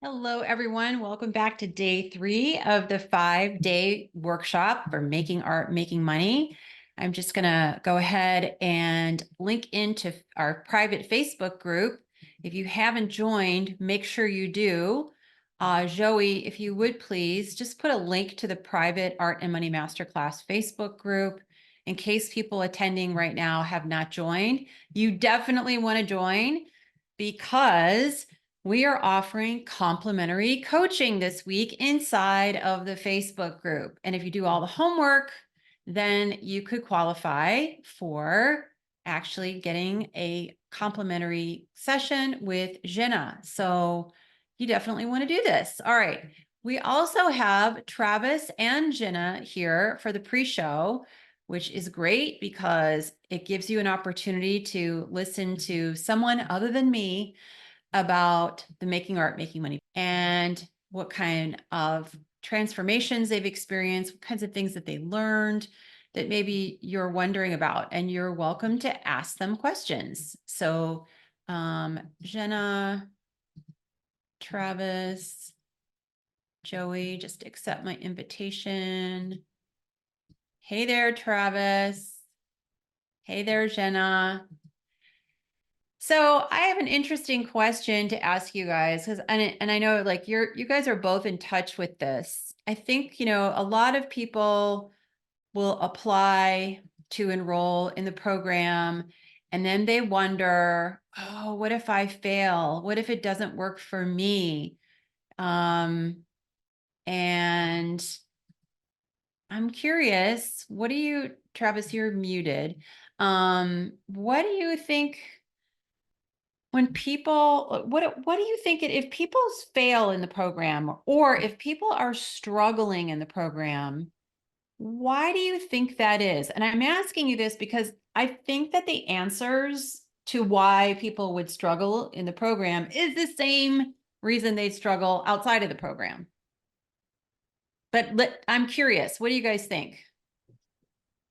Hello, everyone. Welcome back to day 3 of the 5-day workshop for making art, making money. I'm just going to go ahead and link into our private Facebook group. If you haven't joined, make sure you do. Joey, if you would please just put a link to the private Art and Money Masterclass Facebook group in case people attending right now have not joined. You definitely want to join because we are offering complimentary coaching this week inside of the Facebook group. And if you do all the homework, then you could qualify for actually getting a complimentary session with Jenna. So you definitely want to do this. All right. We also have Travis and Jenna here for the pre-show, which is great because it gives you an opportunity to listen to someone other than me about the making art, making money, and what kind of transformations they've experienced, what kinds of things that they learned that maybe you're wondering about, and you're welcome to ask them questions. So Jenna, Travis, Joey, just accept my invitation. Hey there, Travis. Hey there, Jenna. So I have an interesting question to ask you guys because and I know like you guys are both in touch with this. I think, a lot of people will apply to enroll in the program and then they wonder, oh, what if I fail? What if it doesn't work for me? And I'm curious, Travis, you're muted. What do you think? When people, what do you think if people fail in the program or if people are struggling in the program, why do you think that is? And I'm asking you this because I think that the answers to why people would struggle in the program is the same reason they struggle outside of the program. But I'm curious, what do you guys think?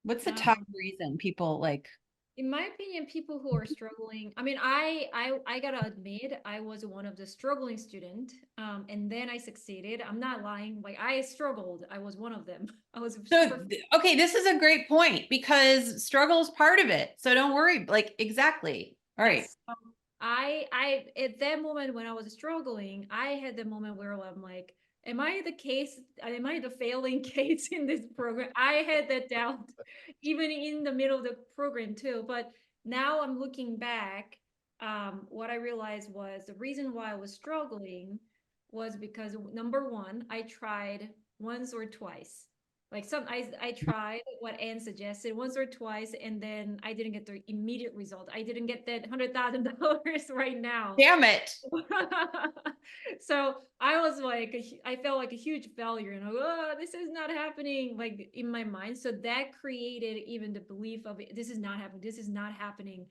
What's the top reason people like? In my opinion, people who are struggling, I mean, I gotta admit, I was one of the struggling student, and then I succeeded. I'm not lying. Like I struggled. I was one of them. I was So, super. okay, this is a great point because struggle is part of it. So don't worry. Like, exactly. All right. Yes. I at that moment when I was struggling, I had the moment where I'm like, am I the case? Am I the failing case in this program? I had that doubt even in the middle of the program too. But now I'm looking back, what I realized was the reason why I was struggling was because number one, I tried once or twice. Like I tried what Anne suggested once or twice, and then I didn't get the immediate result. I didn't get that $100,000 right now. Damn it. So I was like, I felt like a huge failure, and oh, this is not happening, like in my mind. So that created even the belief of this is not happening. This is not happening.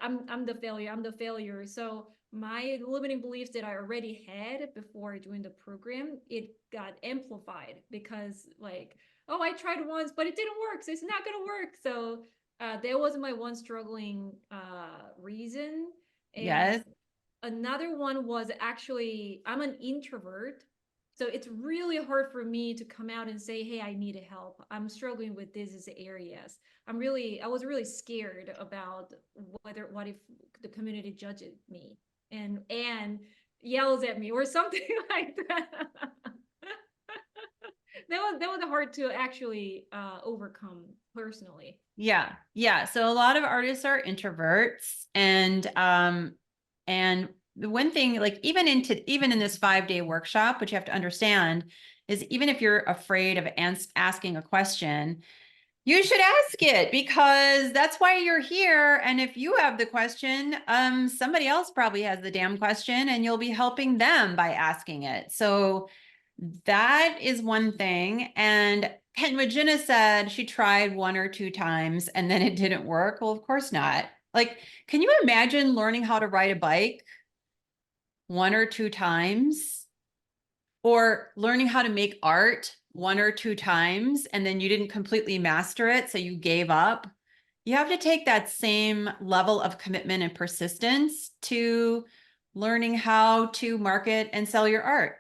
I'm the failure. I'm the failure. So my limiting beliefs that I already had before doing the program, it got amplified because like, oh, I tried once, but it didn't work, so it's not gonna work. So that was my one struggling reason. And Yes. another one was actually I'm an introvert. So it's really hard for me to come out and say, hey, I need help. I'm struggling with these areas. I was really scared about what if the community judges me and yells at me or something like that. That was hard to actually overcome personally. Yeah. Yeah. So a lot of artists are introverts and the one thing like even in this 5-day workshop, what you have to understand is even if you're afraid of asking a question, you should ask it because that's why you're here. And if you have the question, somebody else probably has the damn question and you'll be helping them by asking it. So that is one thing. And what Jenna said, she tried 1 or 2 times and then it didn't work. Well, of course not. Like, can you imagine learning how to ride a bike 1 or 2 times? Or learning how to make art 1 or 2 times and then you didn't completely master it, so you gave up. You have to take that same level of commitment and persistence to learning how to market and sell your art.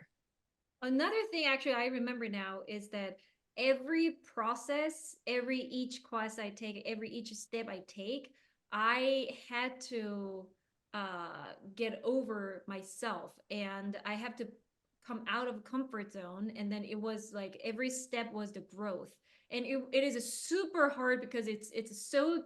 Another thing actually I remember now is that every process, every each class I take, every each step I take, I had to get over myself, and I have to come out of comfort zone. And then it was like every step was the growth. And it is a super hard because it's so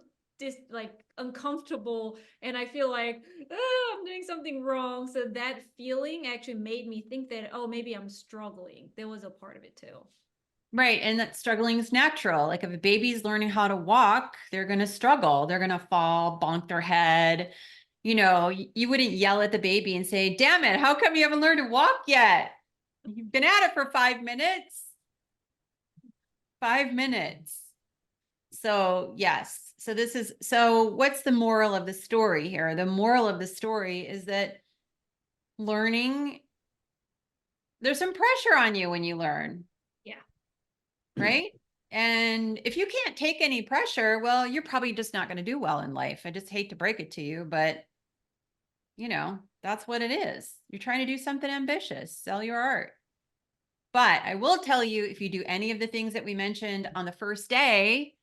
like uncomfortable, and I feel like, oh, I'm doing something wrong. So that feeling actually made me think that, oh, maybe I'm struggling. There was a part of it too. Right. And that struggling is natural. Like if a baby's learning how to walk, they're going to struggle. They're going to fall, bonk their head. You know, you wouldn't yell at the baby and say, damn it, how come you haven't learned to walk yet? You've been at it for 5 minutes. 5 minutes. So yes. So what's the moral of the story here? The moral of the story is that learning, there's some pressure on you when you learn. Yeah. Right? And if you can't take any pressure, well, you're probably just not going to do well in life. I just hate to break it to you, but that's what it is. You're trying to do something ambitious, sell your art. But I will tell you, if you do any of the things that we mentioned on the first day,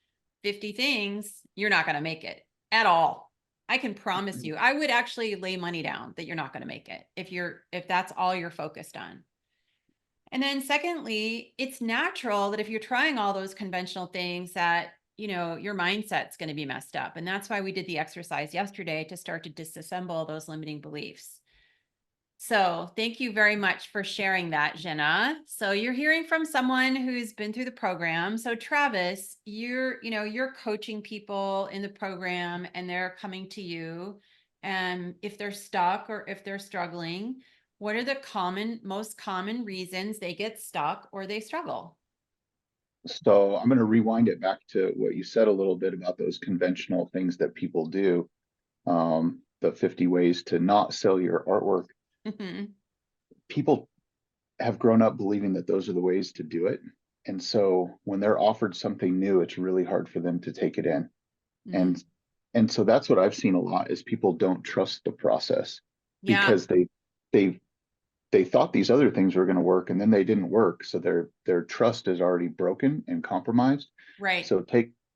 50 things, you're not going to make it at all. I can promise you. I would actually lay money down that you're not going to make it if that's all you're focused on. And then secondly, it's natural that if you're trying all those conventional things that, your mindset's going to be messed up. And that's why we did the exercise yesterday to start to disassemble those limiting beliefs. So thank you very much for sharing that, Jenna. So you're hearing from someone who's been through the program. So Travis, you're coaching people in the program and they're coming to you. And if they're stuck or if they're struggling, what are the most common reasons they get stuck or they struggle? So I'm going to rewind it back to what you said a little bit about those conventional things that people do. The 50 ways to not sell your artwork. Mhm. People have grown up believing that those are the ways to do it. And so when they're offered something new, it's really hard for them to take it in. Mm. And so that's what I've seen a lot is people don't trust the process Yeah, because they they thought these other things were going to work and then they didn't work. So their trust is already broken and compromised. right. So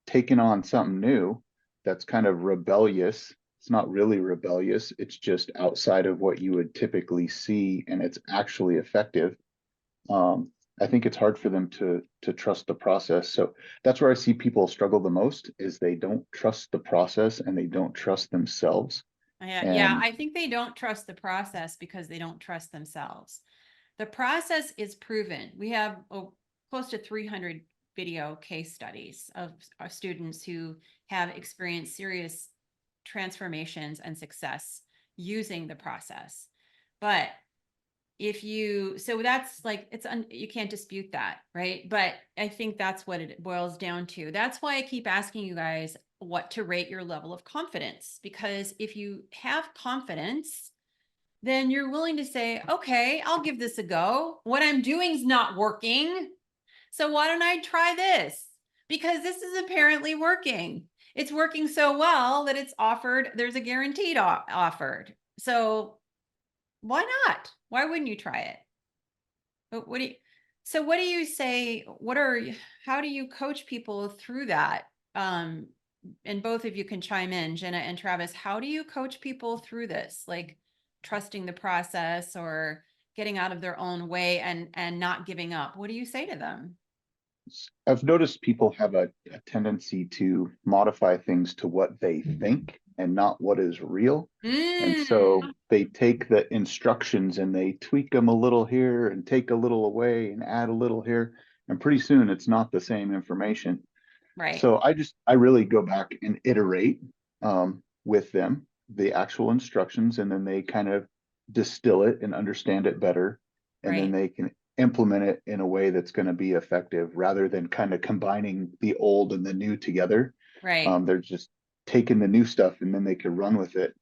taking on something new that's kind of rebellious. It's not really rebellious. It's just outside of what you would typically see, and it's actually effective. Um, I think it's hard for them to trust the process. So that's where I see people struggle the most is they don't trust the process and they don't trust themselves. Yeah, And I think they don't trust the process because they don't trust themselves. The process is proven. We have close to 300 video case studies of students who have experienced serious transformations and success using the process. But so that's like, you can't dispute that, right? But I think that's what it boils down to. That's why I keep asking you guys what to rate your level of confidence, because if you have confidence, then you're willing to say, okay, I'll give this a go. What I'm doing is not working. So why don't I try this? Because this is apparently working. It's working so well that it's offered, there's a guaranteed offered. So why not? Why wouldn't you try it? But what do you say? How do you coach people through that? And both of you can chime in, Jenna and Travis. How do you coach people through this? Like trusting the process or getting out of their own way and not giving up. What do you say to them? I've noticed people have a tendency to modify things to what they think and not what is real. And so Mm, they take the instructions and they tweak them a little here and take a little away and add a little here. And pretty soon it's not the same information. right, So I really go back and iterate with them the actual instructions, and then they kind of distill it and understand it better, and then right, they can implement it in a way that's going to be effective rather than kind of combining the old and the new together. right. They're just taking the new stuff and then they could run with it.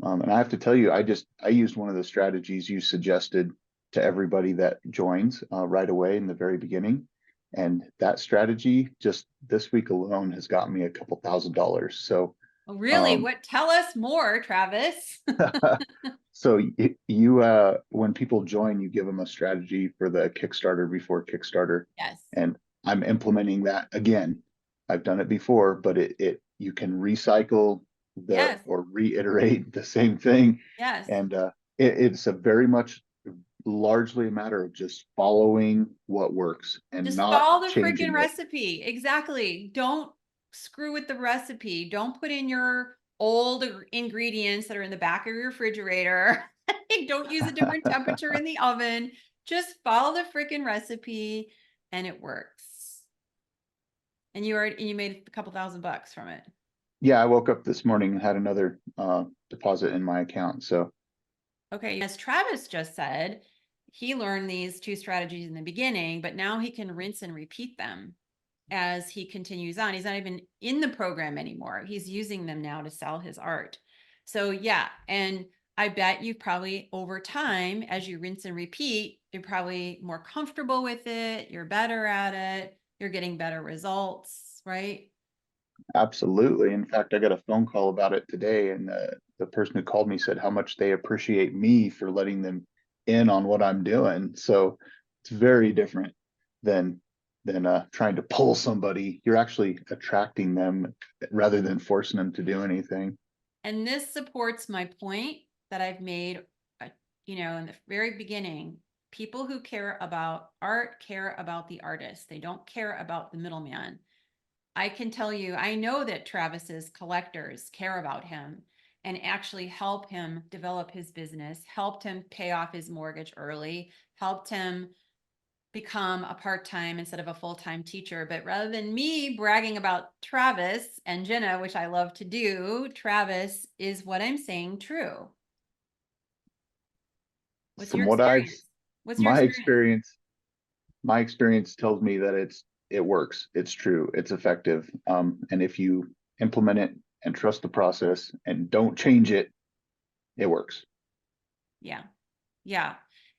And I have to tell you, I used one of the strategies you suggested to everybody that joins right away in the very beginning. And that strategy just this week alone has gotten me a couple $1,000s. So Oh, really? um, Tell us more, Travis. So when people join, you give them a strategy for the Kickstarter before Kickstarter, Yes. and I'm implementing that again. I've done it before, but you can recycle Yes. or reiterate the same thing, Yes. and it's a very much largely a matter of just following what works and Just not follow the freaking changing it. recipe. Exactly. Don't screw with the recipe. Don't put in your old ingredients that are in the back of your refrigerator. Don't use a different temperature in the oven. Just follow the freaking recipe and it works. And you made a couple $1,000 from it. Yeah, I woke up this morning and had another deposit in my account. So Okay, as Travis just said, he learned these 2 strategies in the beginning, but now he can rinse and repeat them as he continues on. He's not even in the program anymore. He's using them now to sell his art. So yeah, and I bet you probably over time, as you rinse and repeat, you're probably more comfortable with it. You're better at it. You're getting better results, right? absolutely. In fact, I got a phone call about it today, and the person who called me said how much they appreciate me for letting them in on what I'm doing. So it's very different than trying to pull somebody. You're actually attracting them rather than forcing them to do anything. And this supports my point that I've made, in the very beginning. People who care about art care about the artist. They don't care about the middleman. I can tell you, I know that Travis's collectors care about him and actually help him develop his business, helped him pay off his mortgage early, helped him become a part-time instead of a full-time teacher. But rather than me bragging about Travis and Jenna, which I love to do, Travis is what I'm saying true. What's From your what I've experience? What's your my experience? experience, my experience tells me that it works, it's true, it's effective. And if you implement it and trust the process and don't change it, it works. Yeah. Yeah.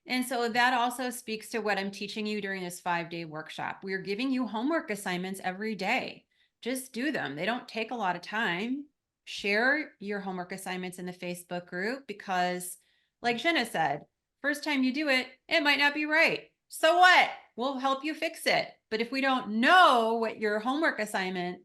And so that also speaks to what I'm teaching you during this 5-day workshop. We're giving you homework assignments every day. Just do them. They don't take a lot of time. Share your homework assignments in the Facebook group because, like Jenna said, first time you do it, it might not be right. So what? We'll help you fix it. But if we don't know what your homework assignment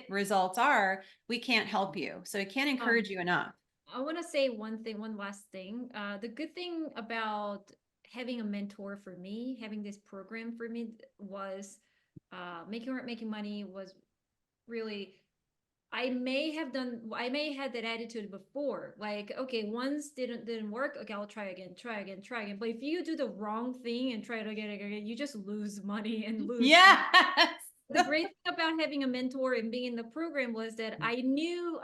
results are, we can't help you. So I can't encourage you enough. I want to say one last thing. The good thing about having a mentor for me, having this program for me was making art, making money was really, I may have had that attitude before. Like, okay, once didn't work, okay, I'll try again, try again, try again. But if you do the wrong thing and try it again, you just lose money and lose. Yes. The great thing about having a mentor and being in the program was that I know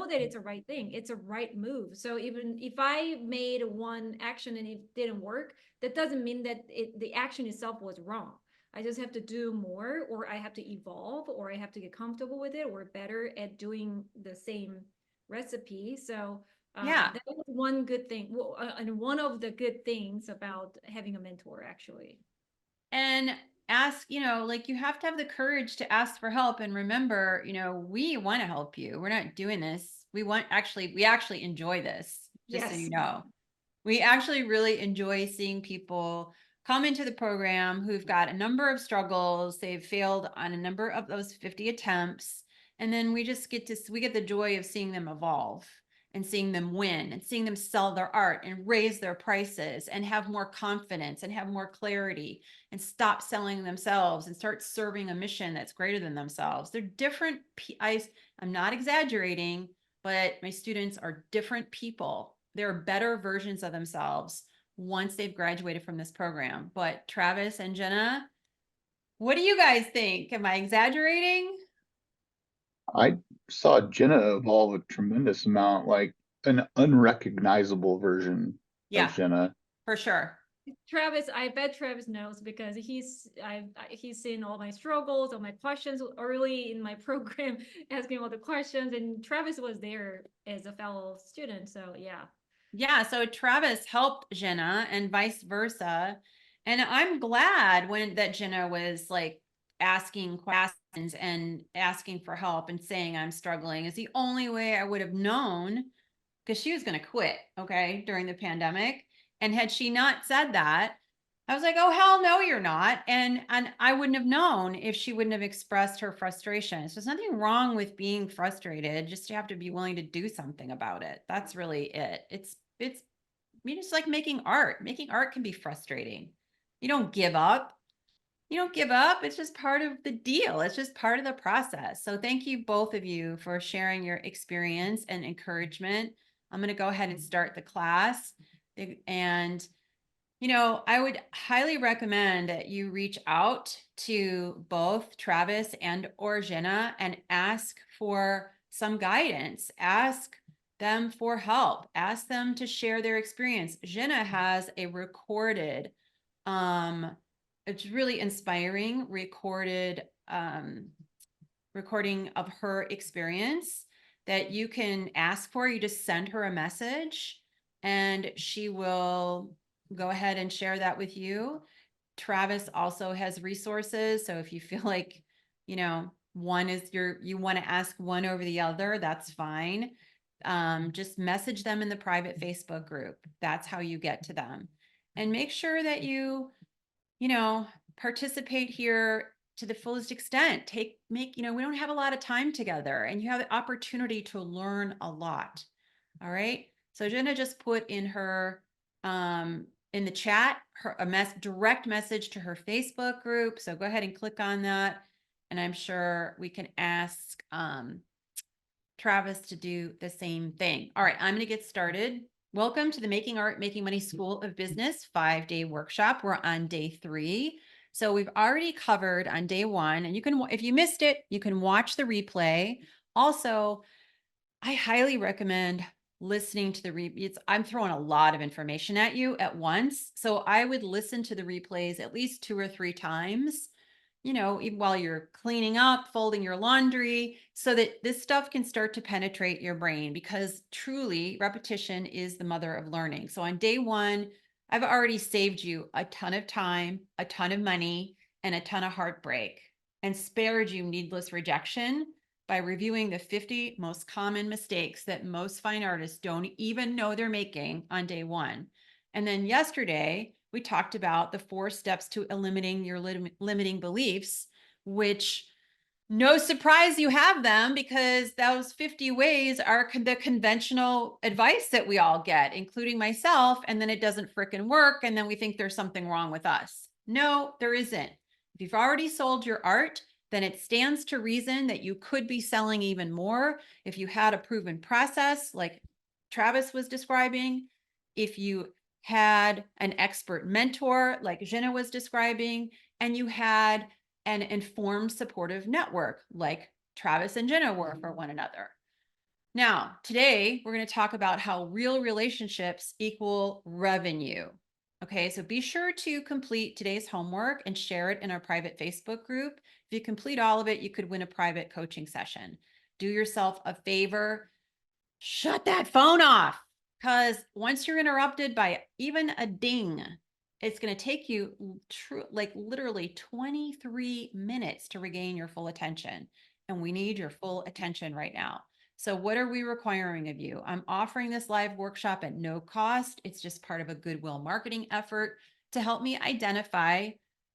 that it's a right thing. It's a right move. So even if I made one action and it didn't work, that doesn't mean that the action itself was wrong. I just have to do more, or I have to evolve, or I have to get comfortable with it, or better at doing the same recipe. So Yeah. that was one good thing. Well, and one of the good things about having a mentor, actually. And ask, like you have to have the courage to ask for help. And remember, we want to help you. We're not doing this. We actually enjoy this, just so Yes. you know. We actually really enjoy seeing people come into the program who've got a number of struggles. They've failed on a number of those 50 attempts. And then we get the joy of seeing them evolve and seeing them win and seeing them sell their art and raise their prices and have more confidence and have more clarity and stop selling themselves and start serving a mission that's greater than themselves. They're different. I'm not exaggerating, but my students are different people. They're better versions of themselves once they've graduated from this program. But Travis and Jenna, what do you guys think? Am I exaggerating? I saw Jenna evolve a tremendous amount, like an unrecognizable version of Yeah, Jenna. for sure. Travis, I bet Travis knows because he's seen all my struggles, all my questions early in my program, asking all the questions, and Travis was there as a fellow student. So yeah. Yeah, so Travis helped Jenna and vice versa. And I'm glad that Jenna was like asking questions and asking for help and saying I'm struggling is the only way I would have known because she was going to quit, okay, during the pandemic. And had she not said that, I was like, oh, hell no, you're not. And I wouldn't have known if she wouldn't have expressed her frustration. So there's nothing wrong with being frustrated. Just you have to be willing to do something about it. That's really it. I mean, it's like making art. Making art can be frustrating. You don't give up. You don't give up. It's just part of the deal. It's just part of the process. So thank you, both of you, for sharing your experience and encouragement. I'm going to go ahead and start the class. And I would highly recommend that you reach out to both Travis and or Jenna and ask for some guidance. Ask them for help. Ask them to share their experience. Jenna has a recorded, it's really inspiring recording of her experience that you can ask for. You just send her a message and she will go ahead and share that with you. Travis also has resources. So if you feel like, one is you want to ask one over the other, that's fine. Just message them in the private Facebook group. That's how you get to them. And make sure that you participate here to the fullest extent. We don't have a lot of time together and you have the opportunity to learn a lot. All right. So Jenna just put in her, in the chat, direct message to her Facebook group. So go ahead and click on that. And I'm sure we can ask, Travis to do the same thing. All right, I'm going to get started. Welcome to the Making Art, Making Money School of Business 5-day workshop. We're on day 3. So we've already covered on day 1, and if you missed it, you can watch the replay. Also, I highly recommend listening to the replays. I'm throwing a lot of information at you at once. So I would listen to the replays at least 2 or 3 times, even while you're cleaning up, folding your laundry, so that this stuff can start to penetrate your brain, because truly repetition is the mother of learning. So on day 1, I've already saved you a ton of time, a ton of money, and a ton of heartbreak, and spared you needless rejection by reviewing the 50 most common mistakes that most fine artists don't even know they're making on day 1. And then yesterday, we talked about the 4 steps to eliminating your limiting beliefs, which no surprise you have them, because those 50 ways are the conventional advice that we all get, including myself. And then it doesn't frickin' work. And then we think there's something wrong with us. No, there isn't. If you've already sold your art, then it stands to reason that you could be selling even more if you had a proven process like Travis was describing, if you had an expert mentor like Jenna was describing, and you had an informed, supportive network like Travis and Jenna were for one another. Now, today, we're going to talk about how real relationships equal revenue. Okay, so be sure to complete today's homework and share it in our private Facebook group. If you complete all of it, you could win a private coaching session. Do yourself a favor, shut that phone off, because once you're interrupted by even a ding, it's going to take you literally 23 minutes to regain your full attention. And we need your full attention right now. So what are we requiring of you? I'm offering this live workshop at no cost. It's just part of a goodwill marketing effort to help me identify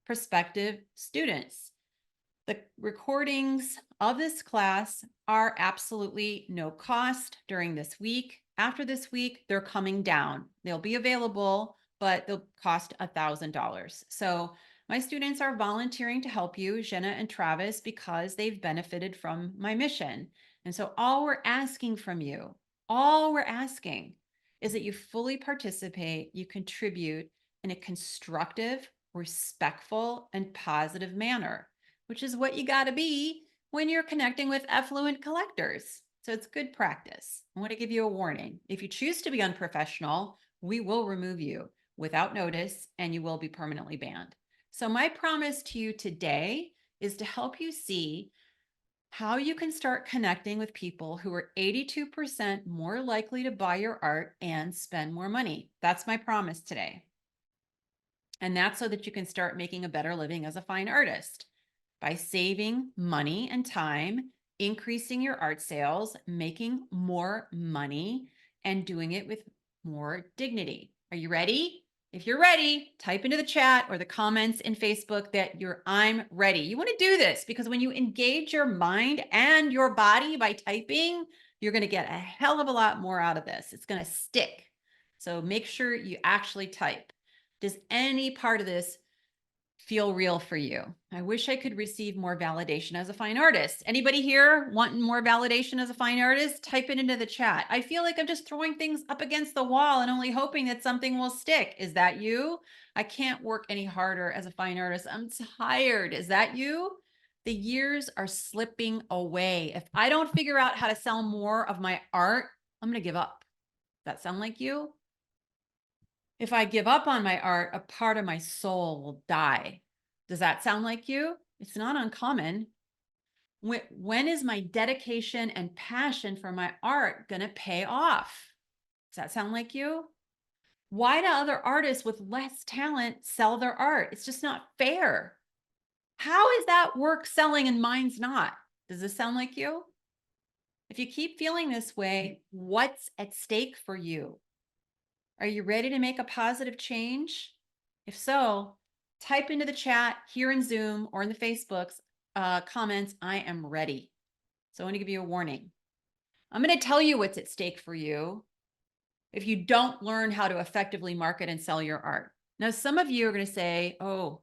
prospective students. The recordings of this class are absolutely no cost during this week. After this week, they're coming down. They'll be available, but they'll cost $1,000. So my students are volunteering to help you, Jenna and Travis, because they've benefited from my mission. And so all we're asking from you, is that you fully participate, you contribute in a constructive, respectful, and positive manner, which is what you got to be when you're connecting with affluent collectors. So it's good practice. I want to give you a warning. If you choose to be unprofessional, we will remove you without notice and you will be permanently banned. So my promise to you today is to help you see how you can start connecting with people who are 82% more likely to buy your art and spend more money. That's my promise today. And that's so that you can start making a better living as a fine artist by saving money and time, increasing your art sales, making more money, and doing it with more dignity. Are you ready? If you're ready, type into the chat or the comments in Facebook that I'm ready. You want to do this because when you engage your mind and your body by typing, you're going to get a hell of a lot more out of this. It's going to stick. So make sure you actually type. Does any part of this feel real for you? I wish I could receive more validation as a fine artist. Anybody here wanting more validation as a fine artist? Type it into the chat. I feel like I'm just throwing things up against the wall and only hoping that something will stick. Is that you? I can't work any harder as a fine artist. I'm tired. Is that you? The years are slipping away. If I don't figure out how to sell more of my art, I'm going to give up. Does that sound like you? If I give up on my art, a part of my soul will die. Does that sound like you? It's not uncommon. When is my dedication and passion for my art going to pay off? Does that sound like you? Why do other artists with less talent sell their art? It's just not fair. How is that work selling and mine's not? Does this sound like you? If you keep feeling this way, what's at stake for you? Are you ready to make a positive change? If so, type into the chat here in Zoom or in the Facebook's comments, I am ready. So I want to give you a warning. I'm going to tell you what's at stake for you if you don't learn how to effectively market and sell your art. Now, some of you are going to say, oh,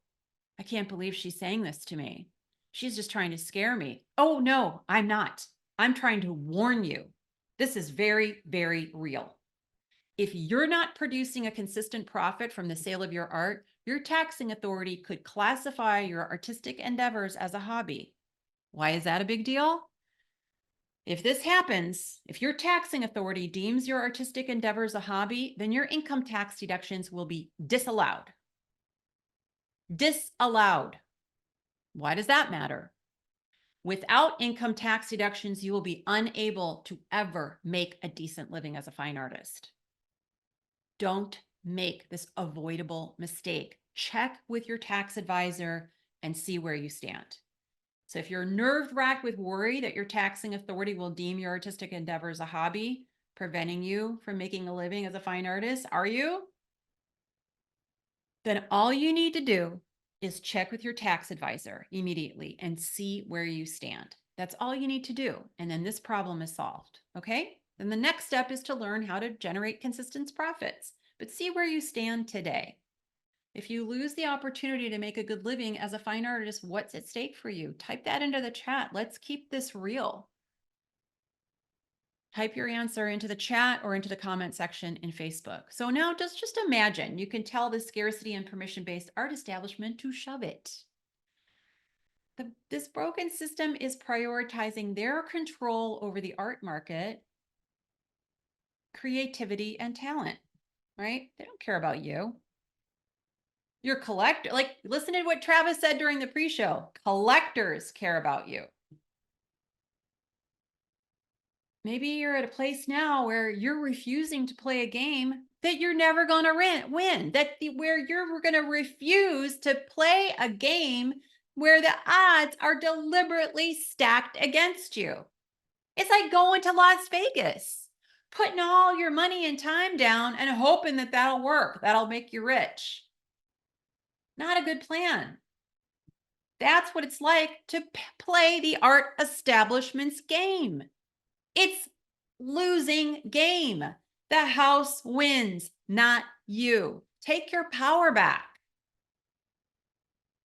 I can't believe she's saying this to me. She's just trying to scare me. Oh, no, I'm not. I'm trying to warn you. This is very, very real. If you're not producing a consistent profit from the sale of your art, your taxing authority could classify your artistic endeavors as a hobby. Why is that a big deal? If this happens, if your taxing authority deems your artistic endeavors a hobby, then your income tax deductions will be disallowed. Disallowed. Why does that matter? Without income tax deductions, you will be unable to ever make a decent living as a fine artist. Don't make this avoidable mistake. Check with your tax advisor and see where you stand. So if you're nerve-wracked with worry that your taxing authority will deem your artistic endeavors a hobby, preventing you from making a living as a fine artist, are you? Then all you need to do is check with your tax advisor immediately and see where you stand. That's all you need to do. And then this problem is solved. Okay? Then the next step is to learn how to generate consistent profits, but see where you stand today. If you lose the opportunity to make a good living as a fine artist, what's at stake for you? Type that into the chat. Let's keep this real. Type your answer into the chat or into the comment section in Facebook. So now just imagine you can tell the scarcity and permission-based art establishment to shove it. This broken system is prioritizing their control over the art market, creativity, and talent, right? They don't care about you. Your collector, like, listen to what Travis said during the pre-show. Collectors care about you. Maybe you're at a place now where you're refusing to play a game that you're never going to win, where you're going to refuse to play a game where the odds are deliberately stacked against you. It's like going to Las Vegas, putting all your money and time down and hoping that that'll work. That'll make you rich. Not a good plan. That's what it's like to play the art establishment's game. It's losing game. The house wins, not you. Take your power back.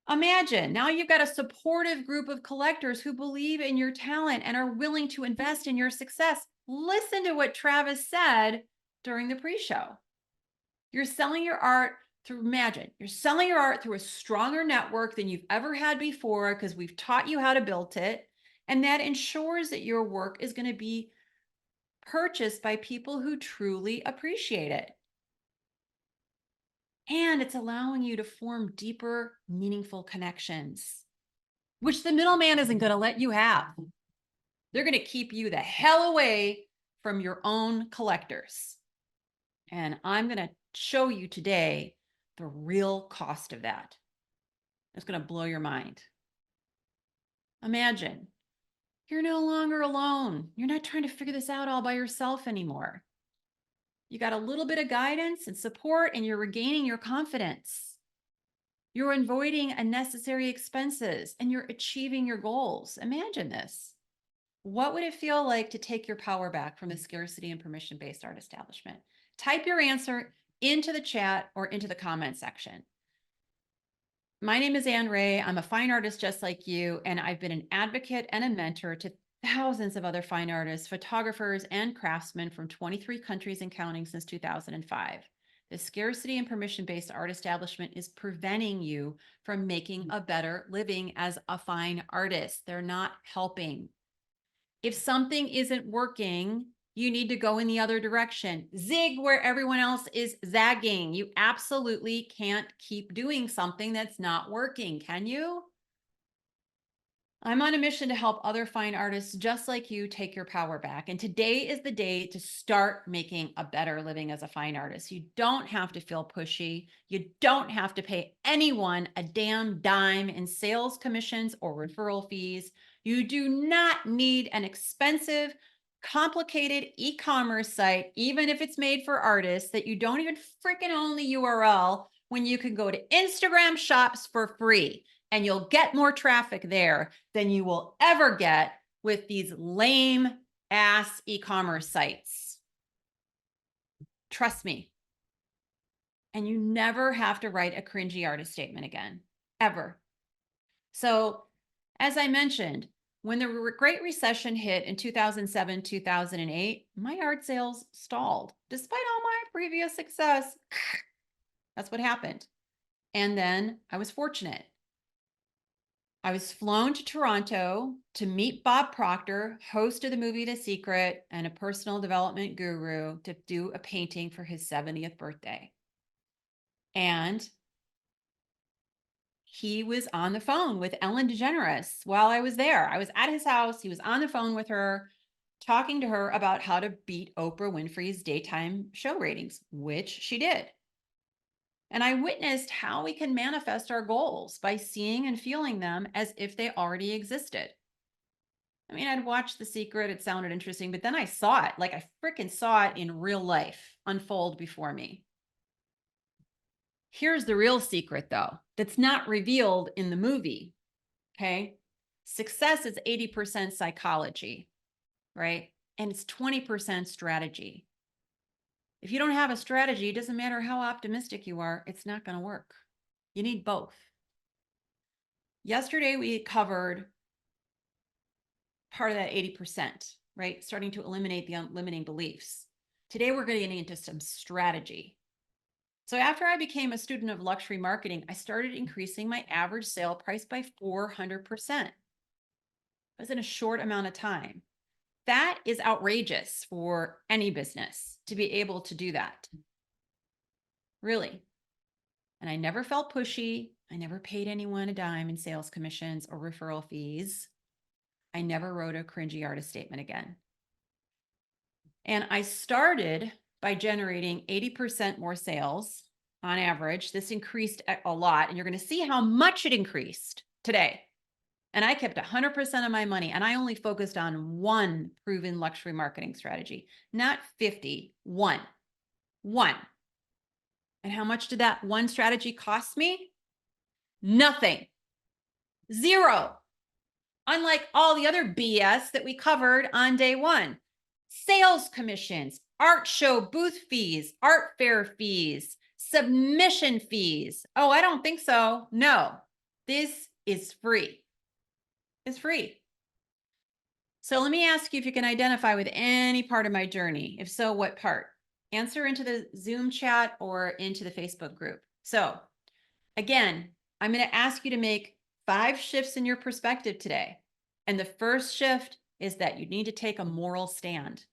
Imagine now you've got a supportive group of collectors who believe in your talent and are willing to invest in your success. Listen to what Travis said during the pre-show. You're selling your art you're selling your art through a stronger network than you've ever had before because we've taught you how to build it. And that ensures that your work is going to be purchased by people who truly appreciate it. And it's allowing you to form deeper, meaningful connections, which the middleman isn't going to let you have. They're going to keep you the hell away from your own collectors. And I'm going to show you today the real cost of that. It's going to blow your mind. Imagine you're no longer alone. You're not trying to figure this out all by yourself anymore. You got a little bit of guidance and support, and you're regaining your confidence. You're avoiding unnecessary expenses and you're achieving your goals. Imagine this. What would it feel like to take your power back from the scarcity and permission-based art establishment? Type your answer into the chat or into the comment section. My name is Ann Ray. I'm a fine artist just like you, and I've been an advocate and a mentor to thousands of other fine artists, photographers, and craftsmen from 23 countries and counting since 2005. The scarcity and permission-based art establishment is preventing you from making a better living as a fine artist. They're not helping. If something isn't working, you need to go in the other direction. Zig where everyone else is zagging. You absolutely can't keep doing something that's not working, can you? I'm on a mission to help other fine artists just like you take your power back. And today is the day to start making a better living as a fine artist. You don't have to feel pushy. You don't have to pay anyone a damn dime in sales commissions or referral fees. You do not need an expensive, complicated e-commerce site, even if it's made for artists that you don't even freaking own the URL, when you can go to Instagram shops for free. And you'll get more traffic there than you will ever get with these lame ass e-commerce sites. Trust me. And you never have to write a cringy artist statement again, ever. So, as I mentioned, when the Great Recession hit in 2007, 2008, my art sales stalled despite all my previous success. That's what happened. And then I was fortunate. I was flown to Toronto to meet Bob Proctor, host of the movie The Secret and a personal development guru, to do a painting for his 70th birthday. And he was on the phone with Ellen DeGeneres while I was there. I was at his house. He was on the phone with her, talking to her about how to beat Oprah Winfrey's daytime show ratings, which she did. And I witnessed how we can manifest our goals by seeing and feeling them as if they already existed. I mean, I'd watched The Secret, it sounded interesting, but then I saw it, like I freaking saw it in real life unfold before me. Here's the real secret, though, that's not revealed in the movie, okay? Success is 80% psychology, right? And it's 20% strategy. If you don't have a strategy, it doesn't matter how optimistic you are, it's not going to work. You need both. Yesterday, we covered part of that 80%, right? Starting to eliminate the limiting beliefs. Today, we're getting into some strategy. So after I became a student of luxury marketing, I started increasing my average sale price by 400%. That was in a short amount of time. That is outrageous for any business to be able to do that. Really. And I never felt pushy. I never paid anyone a dime in sales commissions or referral fees. I never wrote a cringy artist statement again. And I started by generating 80% more sales on average. This increased a lot, and you're going to see how much it increased today. And I kept 100% of my money, and I only focused on one proven luxury marketing strategy, not 50, one. And how much did that one strategy cost me? Nothing. Zero. Unlike all the other BS that we covered on day one. Sales commissions, art show booth fees, art fair fees, submission fees. Oh, I don't think so. No, this is free. It's free. So let me ask you if you can identify with any part of my journey. If so, what part? Answer into the Zoom chat or into the Facebook group. So again, I'm going to ask you to make 5 shifts in your perspective today. And the first shift is that you need to take a moral stand.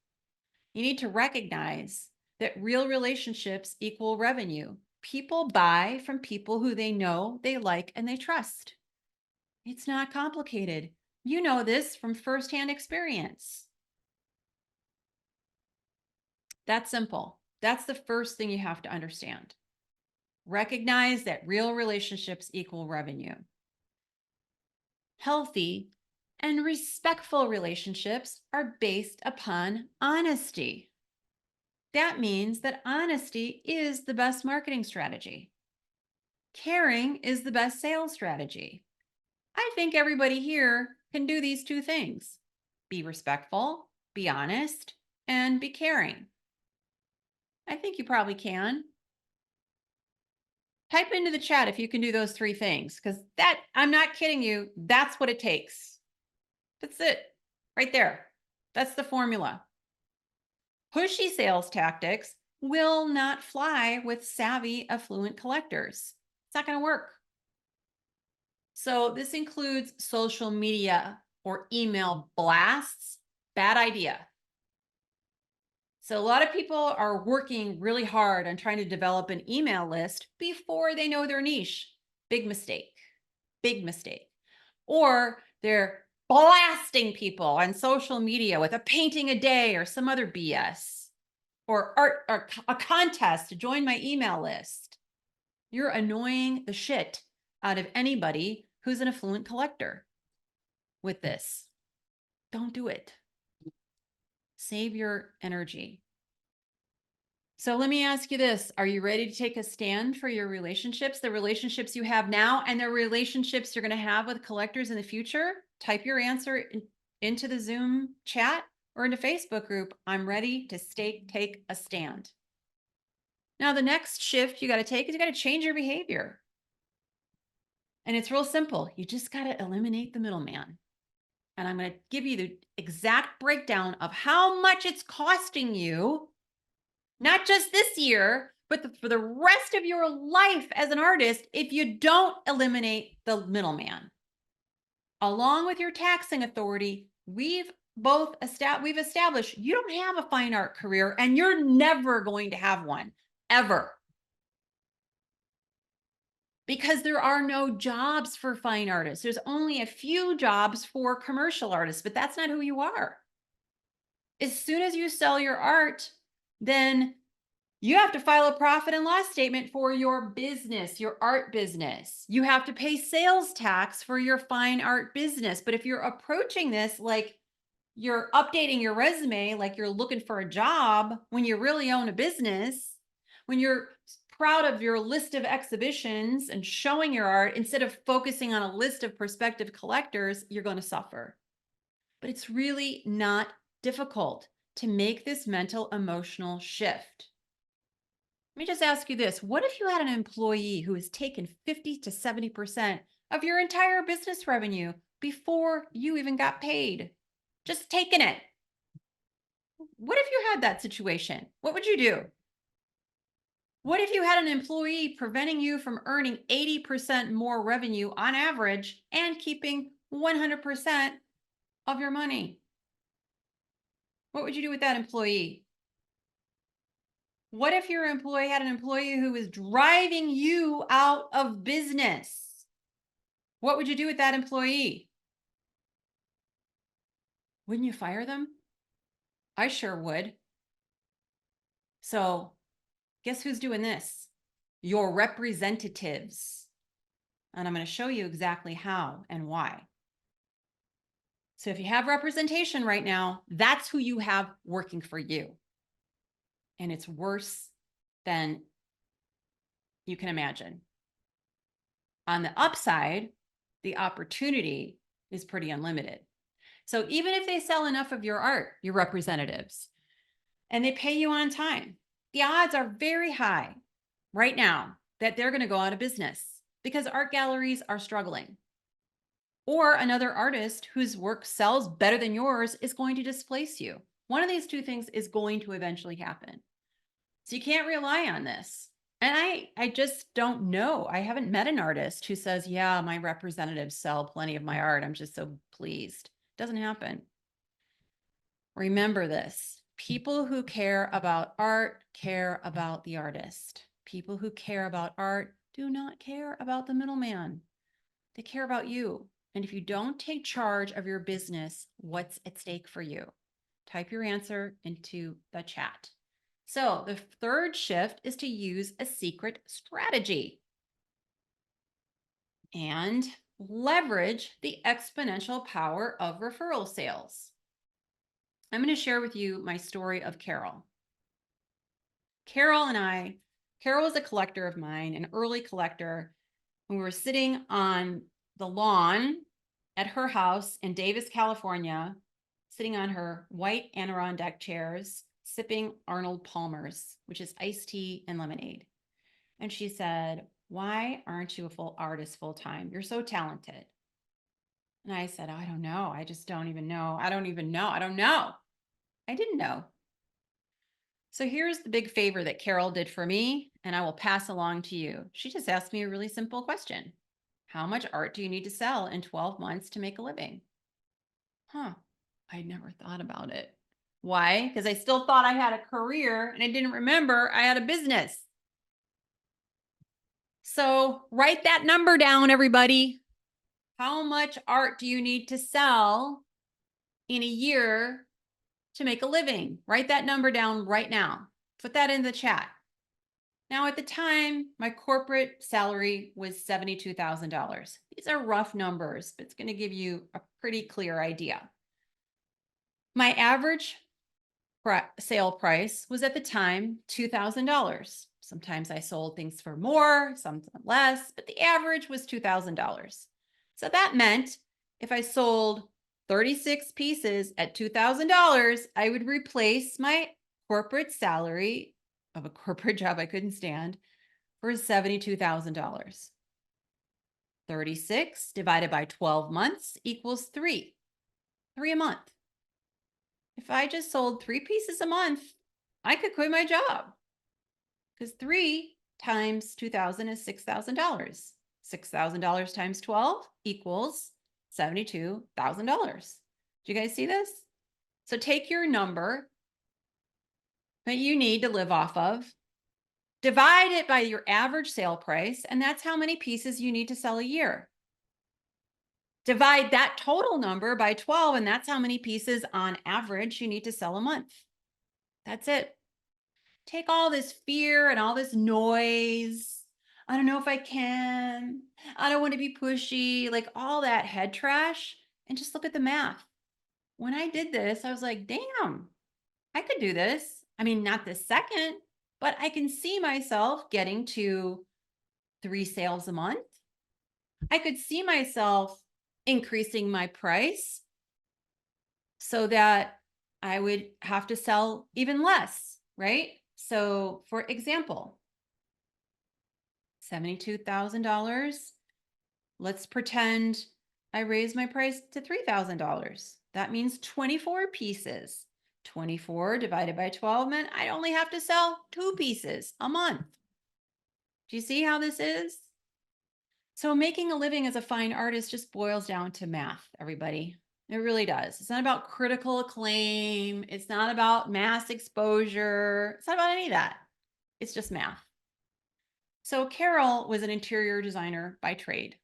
You need to recognize that real relationships equal revenue. People buy from people who they know, they like, and they trust. It's not complicated. You know this from firsthand experience. That's simple. That's the first thing you have to understand. Recognize that real relationships equal revenue. Healthy and respectful relationships are based upon honesty. that means that honesty is the best marketing strategy. Caring is the best sales strategy. I think everybody here can do these two things: be respectful, be honest, and be caring. I think you probably can. Type into the chat if you can do those three things, because that, I'm not kidding you, that's what it takes. That's it, right there. That's the formula. Pushy sales tactics will not fly with savvy, affluent collectors. It's not going to work. So this includes social media or email blasts. Bad idea. So a lot of people are working really hard on trying to develop an email list before they know their niche. Big mistake. Big mistake. Or they're blasting people on social media with a painting a day or some other BS, or art, or a contest to join my email list. You're annoying the shit out of anybody who's an affluent collector with this. Don't do it. Save your energy. So let me ask you this. Are you ready to take a stand for your relationships, the relationships you have now and the relationships you're going to have with collectors in the future? Type your answer into the Zoom chat or into Facebook group. I'm ready to take a stand. Now, the next shift you got to take is you got to change your behavior. And it's real simple. You just got to eliminate the middleman. And I'm going to give you the exact breakdown of how much it's costing you, not just this year, but for the rest of your life as an artist, if you don't eliminate the middleman. Along with your taxing authority, we've established you don't have a fine art career and you're never going to have one, ever. Because there are no jobs for fine artists. There's only a few jobs for commercial artists, but that's not who you are. As soon as you sell your art, then you have to file a profit and loss statement for your business, your art business. You have to pay sales tax for your fine art business. But if you're approaching this like you're updating your resume, like you're looking for a job when you really own a business, when you're proud of your list of exhibitions and showing your art instead of focusing on a list of prospective collectors, you're going to suffer. But it's really not difficult to make this mental emotional shift. Let me just ask you this. What if you had an employee who has taken 50 to 70% of your entire business revenue before you even got paid? Just taking it. What if you had that situation? What would you do? What if you had an employee preventing you from earning 80% more revenue on average and keeping 100% of your money? What would you do with that employee? What if your employee had an employee who was driving you out of business? What would you do with that employee? Wouldn't you fire them? I sure would. So guess who's doing this? Your representatives. And I'm going to show you exactly how and why. So if you have representation right now, that's who you have working for you. And it's worse than you can imagine. On the upside, the opportunity is pretty unlimited. So even if they sell enough of your art, your representatives, and they pay you on time, the odds are very high right now that they're going to go out of business because art galleries are struggling. Or another artist whose work sells better than yours is going to displace you. One of these two things is going to eventually happen. So you can't rely on this. And I just don't know. I haven't met an artist who says, yeah, my representatives sell plenty of my art. I'm just so pleased. Doesn't happen. Remember this. People who care about art care about the artist. People who care about art do not care about the middleman. They care about you. And if you don't take charge of your business, what's at stake for you? Type your answer into the chat. So the third shift is to use a secret strategy and leverage the exponential power of referral sales. I'm going to share with you my story of Carol. Carol was a collector of mine, an early collector. We were sitting on the lawn at her house in Davis, California, sitting on her white Adirondack chairs, sipping Arnold Palmer's, which is iced tea and lemonade. And she said, "Why aren't you a full artist full time? You're so talented." And I said, "I don't know. I just don't even know. I don't even know. I don't know." I didn't know. So here's the big favor that Carol did for me, and I will pass along to you. She just asked me a really simple question. How much art do you need to sell in 12 months to make a living? I never thought about it. Why? Because I still thought I had a career and I didn't remember I had a business. So write that number down, everybody. How much art do you need to sell in a year to make a living? Write that number down right now. Put that in the chat. Now, at the time, my corporate salary was $72,000. These are rough numbers, but it's going to give you a pretty clear idea. My average sale price was at the time $2,000. Sometimes I sold things for more, some less, but the average was $2,000. So that meant if I sold 36 pieces at $2,000, I would replace my corporate salary of a corporate job I couldn't stand for $72,000. 36 divided by 12 months equals 3 a month. If I just sold 3 pieces a month, I could quit my job because 3 times 2,000 is $6,000. $6,000 times 12 equals $72,000. Do you guys see this? So take your number that you need to live off of, divide it by your average sale price, and that's how many pieces you need to sell a year. Divide that total number by 12, and that's how many pieces on average you need to sell a month. That's it. Take all this fear and all this noise. I don't know if I can. I don't want to be pushy, like all that head trash, and just look at the math. When I did this, I was like, damn, I could do this. I mean, not this second, but I can see myself getting to 3 sales a month. I could see myself increasing my price so that I would have to sell even less, right? So for example, $72,000. Let's pretend I raise my price to $3,000. That means 24 pieces. 24 divided by 12 meant I only have to sell 2 pieces a month. Do you see how this is? So making a living as a fine artist just boils down to math, everybody. It really does. It's not about critical acclaim. It's not about mass exposure. It's not about any of that. It's just math. So Carol was an interior designer by trade.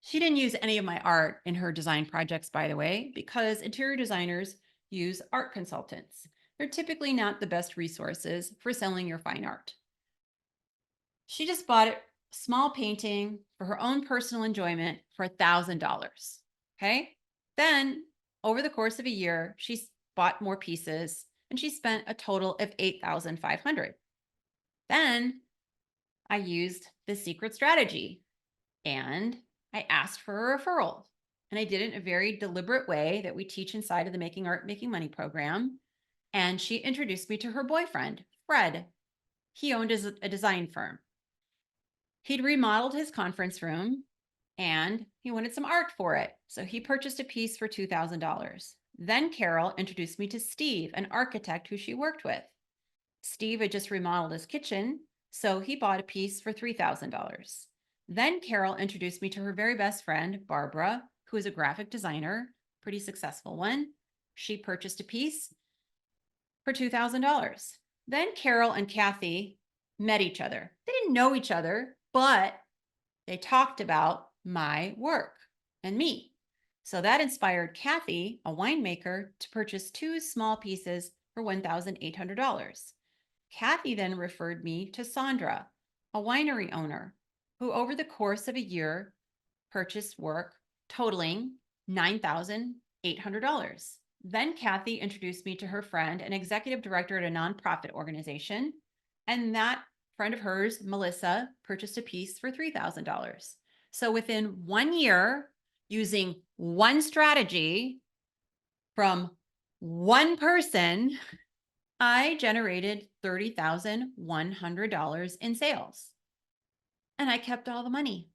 She didn't use any of my art in her design projects, by the way, because interior designers use art consultants. They're typically not the best resources for selling your fine art. She just bought a small painting for her own personal enjoyment for $1,000. Okay. Then over the course of a year, she bought more pieces and she spent a total of $8,500. Then I used the secret strategy and I asked for a referral. And I did it in a very deliberate way that we teach inside of the Making Art, Making Money program. And she introduced me to her boyfriend, Fred. He owned a design firm. He'd remodeled his conference room and he wanted some art for it. So he purchased a piece for $2,000. Then Carol introduced me to Steve, an architect who she worked with. Steve had just remodeled his kitchen, so he bought a piece for $3,000. Then Carol introduced me to her very best friend, Barbara, who is a graphic designer, pretty successful one. She purchased a piece for $2,000. Then Carol and Kathy met each other. They didn't know each other, but they talked about my work and me. So that inspired Kathy, a winemaker, to purchase 2 small pieces for $1,800. Kathy then referred me to Sandra, a winery owner, who over the course of a year purchased work totaling $9,800. Then Kathy introduced me to her friend, an executive director at a nonprofit organization. And that friend of hers, Melissa, purchased a piece for $3,000. So within 1 year, using one strategy from one person, I generated $30,100 in sales. And I kept all the money.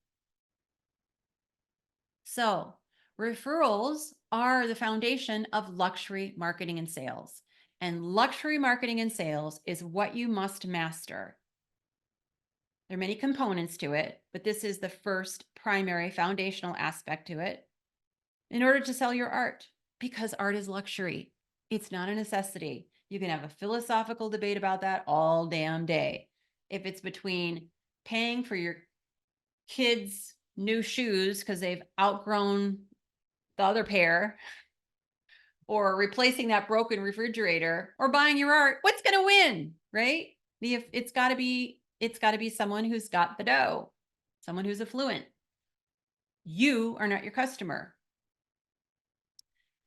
So referrals are the foundation of luxury marketing and sales. And luxury marketing and sales is what you must master. There are many components to it, but this is the first primary foundational aspect to it in order to sell your art, because art is luxury. It's not a necessity. You can have a philosophical debate about that all damn day. If it's between paying for your kids' new shoes because they've outgrown the other pair, or replacing that broken refrigerator, or buying your art, what's going to win, right? It's got to be someone who's got the dough, someone who's affluent. You are not your customer.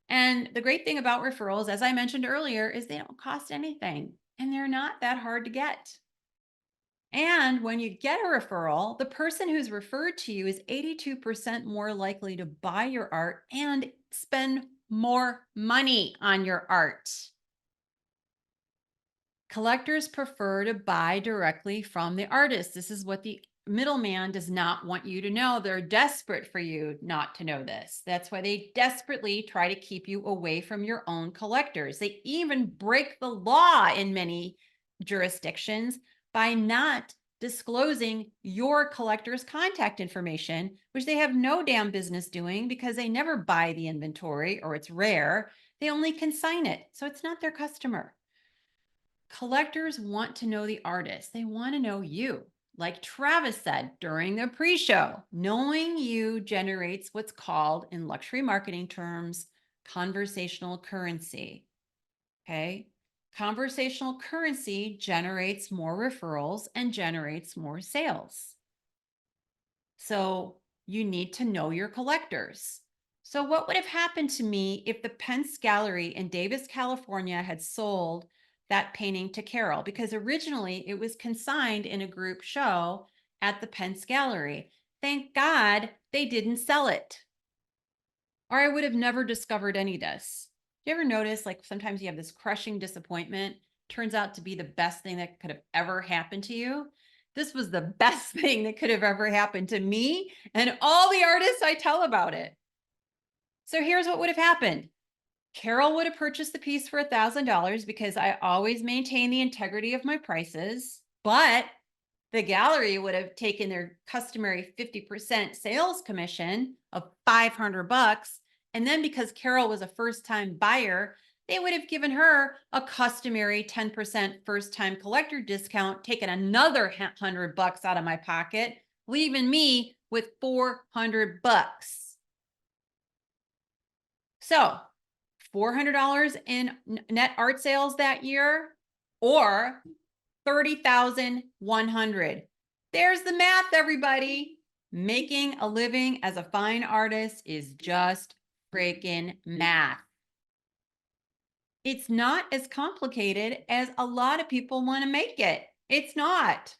And the great thing about referrals, as I mentioned earlier, is they don't cost anything and they're not that hard to get. And when you get a referral, the person who's referred to you is 82% more likely to buy your art and spend more money on your art. Collectors prefer to buy directly from the artist. This is what the middleman does not want you to know. They're desperate for you not to know this. That's why they desperately try to keep you away from your own collectors. They even break the law in many jurisdictions by not disclosing your collector's contact information, which they have no damn business doing because they never buy the inventory, or it's rare. They only consign it. So it's not their customer. Collectors want to know the artist. They want to know you. Like Travis said during the pre-show, knowing you generates what's called, in luxury marketing terms, conversational currency. Okay. Conversational currency generates more referrals and generates more sales. So you need to know your collectors. So what would have happened to me if the Pence Gallery in Davis, California had sold that painting to Carol? Because originally it was consigned in a group show at the Pence Gallery. Thank God they didn't sell it, or I would have never discovered any of this. Do you ever notice, like, sometimes you have this crushing disappointment, turns out to be the best thing that could have ever happened to you? This was the best thing that could have ever happened to me and all the artists I tell about it. So here's what would have happened. Carol would have purchased the piece for $1,000 because I always maintain the integrity of my prices, but the gallery would have taken their customary 50% sales commission of $500. And then because Carol was a first-time buyer, they would have given her a customary 10% first-time collector discount, taken another $100 out of my pocket, leaving me with $400. So $400 in net art sales that year, or 30,100. There's the math, everybody. Making a living as a fine artist is just freaking math. It's not as complicated as a lot of people want to make it. It's not.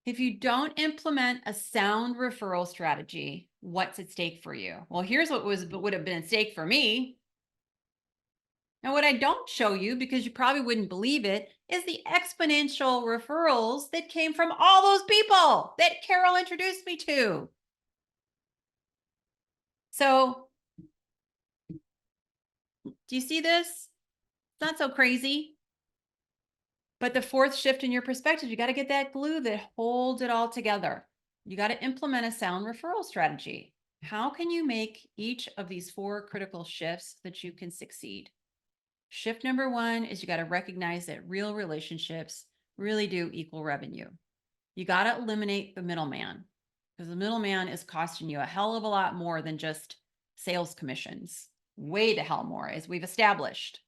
If you don't implement a sound referral strategy, what's at stake for you? Well, here's what would have been at stake for me. Now, what I don't show you, because you probably wouldn't believe it, is the exponential referrals that came from all those people that Carol introduced me to. So, do you see this? It's not so crazy. But the fourth shift in your perspective, you got to get that glue that holds it all together. You got to implement a sound referral strategy. How can you make each of these four critical shifts that you can succeed? Shift number one is you got to recognize that real relationships really do equal revenue. You got to eliminate the middleman, because the middleman is costing you a hell of a lot more than just sales commissions. Way the hell more, as we've established.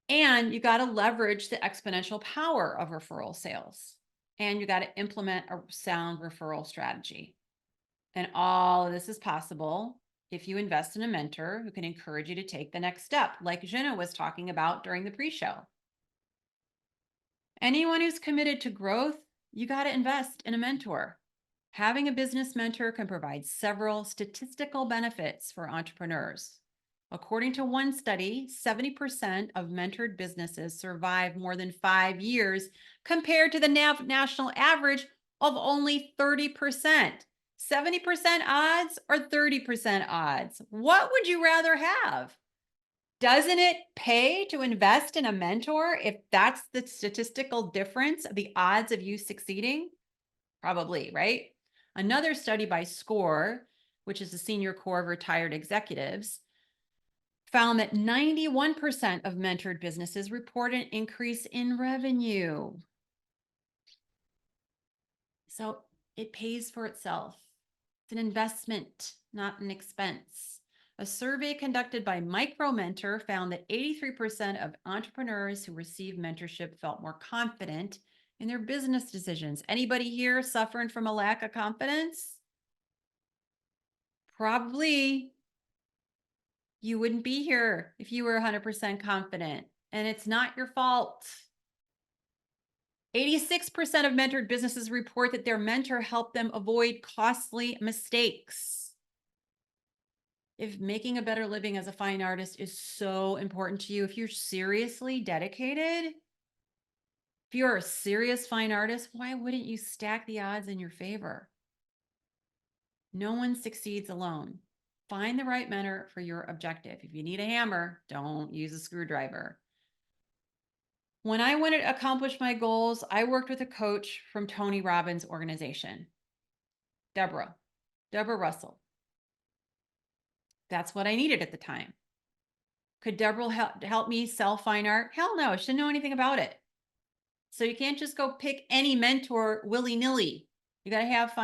And you got to leverage the exponential power of referral sales. And you got to implement a sound referral strategy. And all of this is possible if you invest in a mentor who can encourage you to take the next step, like Jenna was talking about during the pre-show. Anyone who's committed to growth, you got to invest in a mentor. Having a business mentor can provide several statistical benefits for entrepreneurs. According to one study, 70% of mentored businesses survive more than 5 years compared to the national average of only 30%. 70% odds or 30% odds? What would you rather have? Doesn't it pay to invest in a mentor if that's the statistical difference of the odds of you succeeding? Probably, right? Another study by SCORE, which is the Senior Corps of Retired Executives, found that 91% of mentored businesses report an increase in revenue. So it pays for itself. It's an investment, not an expense. A survey conducted by MicroMentor found that 83% of entrepreneurs who received mentorship felt more confident in their business decisions. Anybody here suffering from a lack of confidence? Probably. You wouldn't be here if you were 100% confident, and it's not your fault. 86% of mentored businesses report that their mentor helped them avoid costly mistakes. If making a better living as a fine artist is so important to you, if you're seriously dedicated, if you're a serious fine artist, why wouldn't you stack the odds in your favor? No one succeeds alone. Find the right mentor for your objective. If you need a hammer, don't use a screwdriver. When I wanted to accomplish my goals, I worked with a coach from Tony Robbins' organization, Deborah Russell. That's what I needed at the time. Could Deborah help me sell fine art? Hell no, she didn't know anything about it. So you can't just go pick any mentor willy-nilly. You got to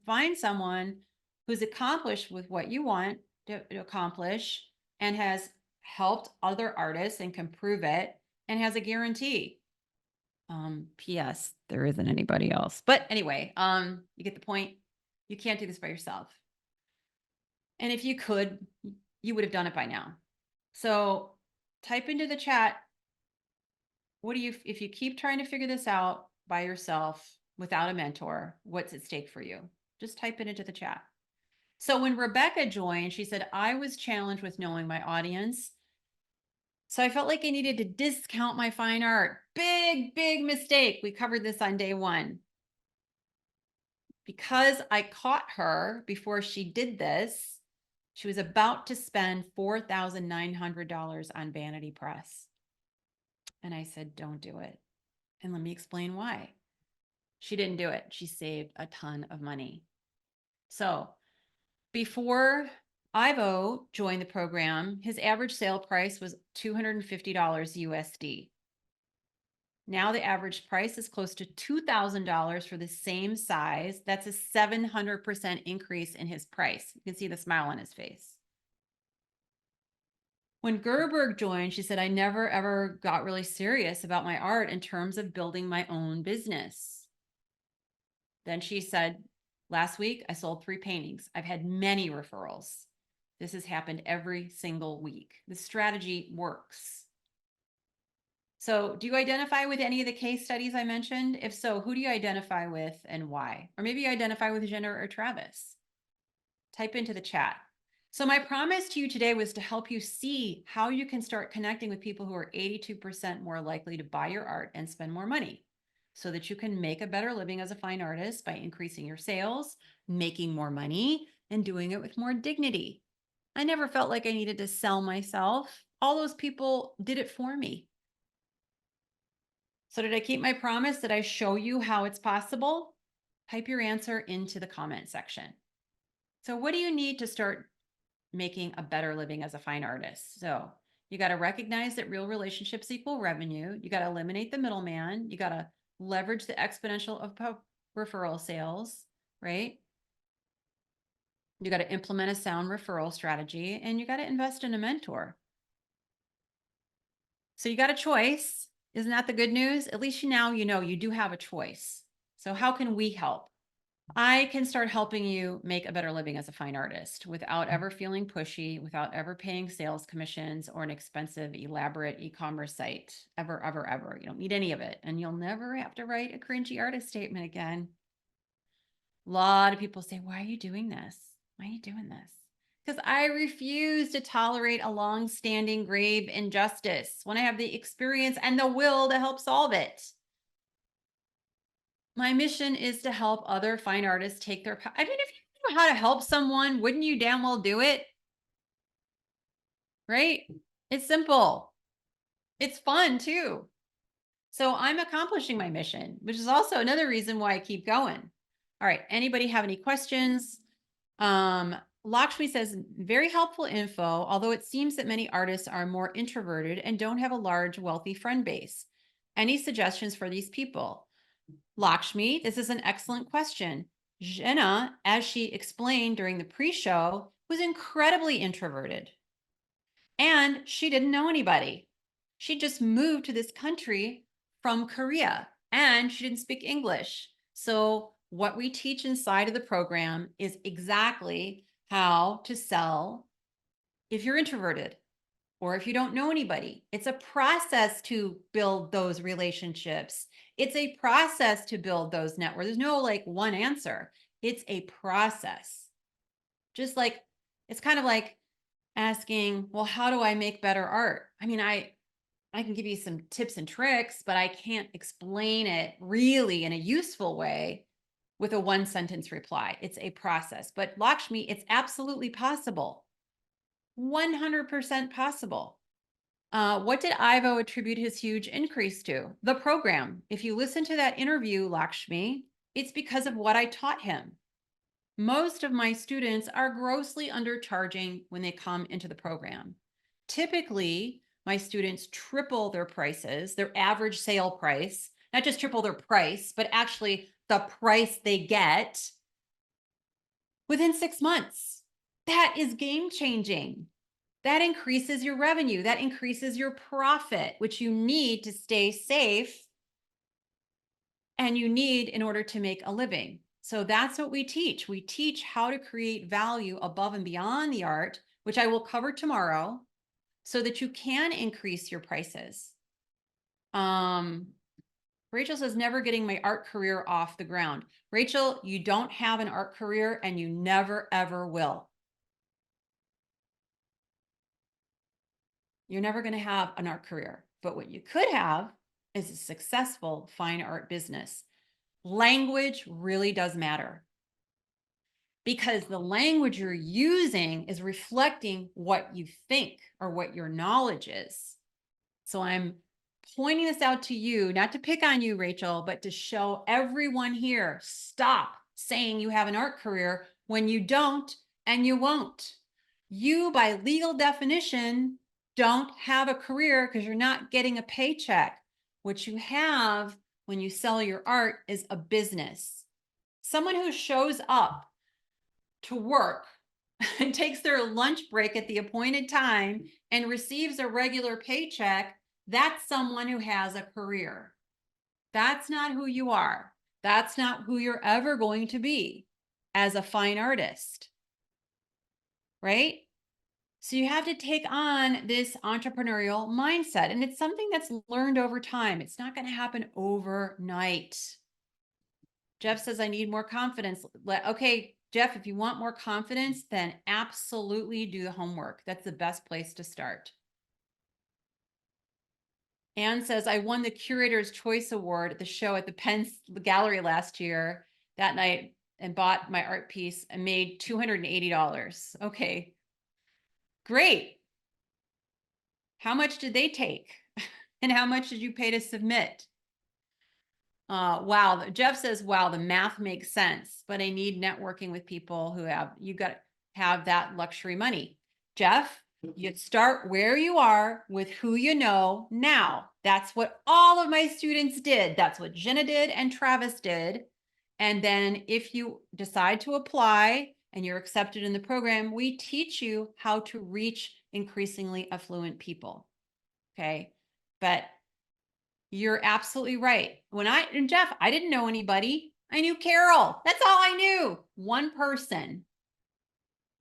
find someone who's accomplished with what you want to accomplish and has helped other artists and can prove it and has a guarantee. P.S. There isn't anybody else. But anyway, you get the point. You can't do this by yourself. And if you could, you would have done it by now. So type into the chat, if you keep trying to figure this out by yourself without a mentor, what's at stake for you? Just type it into the chat. So when Rebecca joined, she said, I was challenged with knowing my audience. So I felt like I needed to discount my fine art. Big mistake. We covered this on day 1. Because I caught her before she did this, she was about to spend $4,900 on Vanity Press. And I said, don't do it. And let me explain why. She didn't do it. She saved a ton of money. So before Ivo joined the program, his average sale price was $250 USD. Now the average price is close to $2,000 for the same size. That's a 700% increase in his price. You can see the smile on his face. When Gerberg joined, she said, I never ever got really serious about my art in terms of building my own business. Then she said, last week, I sold 3 paintings. I've had many referrals. This has happened every single week. The strategy works. So do you identify with any of the case studies I mentioned? If so, who do you identify with and why? Or maybe you identify with Jenna or Travis. Type into the chat. So my promise to you today was to help you see how you can start connecting with people who are 82% more likely to buy your art and spend more money so that you can make a better living as a fine artist by increasing your sales, making more money, and doing it with more dignity. I never felt like I needed to sell myself. All those people did it for me. So did I keep my promise? Did I show you how it's possible? Type your answer into the comment section. So what do you need to start making a better living as a fine artist? So you got to recognize that real relationships equal revenue. You got to eliminate the middleman. You got to leverage the exponential of referral sales, right? You got to implement a sound referral strategy, and you got to invest in a mentor. So you got a choice. Isn't that the good news? At least now you know you do have a choice. So how can we help? I can start helping you make a better living as a fine artist without ever feeling pushy, without ever paying sales commissions or an expensive, elaborate e-commerce site. Ever, ever, ever. You don't need any of it. And you'll never have to write a cringy artist statement again. A lot of people say, why are you doing this? Why are you doing this? Because I refuse to tolerate a long-standing grave injustice when I have the experience and the will to help solve it. My mission is to help other fine artists take their, I mean, if you know how to help someone, wouldn't you damn well do it? Right? It's simple. It's fun too. So I'm accomplishing my mission, which is also another reason why I keep going. All right. Anybody have any questions? Lakshmi says, very helpful info, although it seems that many artists are more introverted and don't have a large, wealthy friend base. Any suggestions for these people? Lakshmi, this is an excellent question. Jenna, as she explained during the pre-show, was incredibly introverted and she didn't know anybody. She just moved to this country from Korea and she didn't speak English. So what we teach inside of the program is exactly how to sell if you're introverted or if you don't know anybody. It's a process to build those relationships. It's a process to build those networks. There's no like one answer. It's a process. Just like, it's kind of like asking, well, how do I make better art? I mean, I can give you some tips and tricks, but I can't explain it really in a useful way with a one sentence reply. It's a process. But Lakshmi, it's absolutely possible. 100% possible. What did Ivo attribute his huge increase to? The program. If you listen to that interview, Lakshmi, it's because of what I taught him. Most of my students are grossly undercharging when they come into the program. Typically, my students triple their prices, their average sale price, not just triple their price, but actually the price they get within 6 months. That is game changing. That increases your revenue. That increases your profit, which you need to stay safe and you need in order to make a living. So that's what we teach. We teach how to create value above and beyond the art, which I will cover tomorrow, so that you can increase your prices. Rachel says, never getting my art career off the ground. Rachel, you don't have an art career and you never, ever will. You're never going to have an art career, but what you could have is a successful fine art business. Language really does matter because the language you're using is reflecting what you think or what your knowledge is. So I'm pointing this out to you, not to pick on you, Rachel, but to show everyone here, stop saying you have an art career when you don't and you won't. You, by legal definition, don't have a career because you're not getting a paycheck. What you have when you sell your art is a business. Someone who shows up to work and takes their lunch break at the appointed time and receives a regular paycheck, that's someone who has a career. That's not who you are. That's not who you're ever going to be as a fine artist, right? So you have to take on this entrepreneurial mindset, and it's something that's learned over time. It's not going to happen overnight. Jeff says, I need more confidence. Okay, Jeff, if you want more confidence, then absolutely do the homework. That's the best place to start. Anne says, I won the Curator's Choice Award at the show at the Penn Gallery last year that night and bought my art piece and made $280. Okay, great. How much did they take? And how much did you pay to submit? Wow. Jeff says, wow, the math makes sense, but I need networking with people who have, you got to have that luxury money. Jeff, you start where you are with who you know now. That's what all of my students did. That's what Jenna did and Travis did. And then if you decide to apply and you're accepted in the program, we teach you how to reach increasingly affluent people. Okay. But you're absolutely right. And Jeff, I didn't know anybody. I knew Carol. That's all I knew. One person.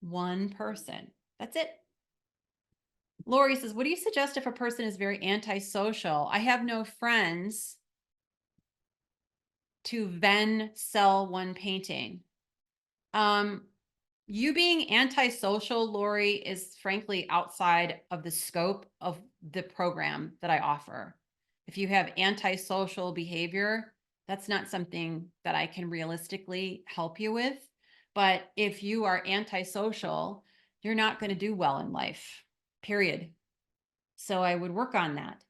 One person. That's it. Lori says, what do you suggest if a person is very antisocial? I have no friends to then sell one painting. You being antisocial, Lori, is frankly outside of the scope of the program that I offer. If you have antisocial behavior, that's not something that I can realistically help you with. But if you are antisocial, you're not going to do well in life, period. So I would work on that.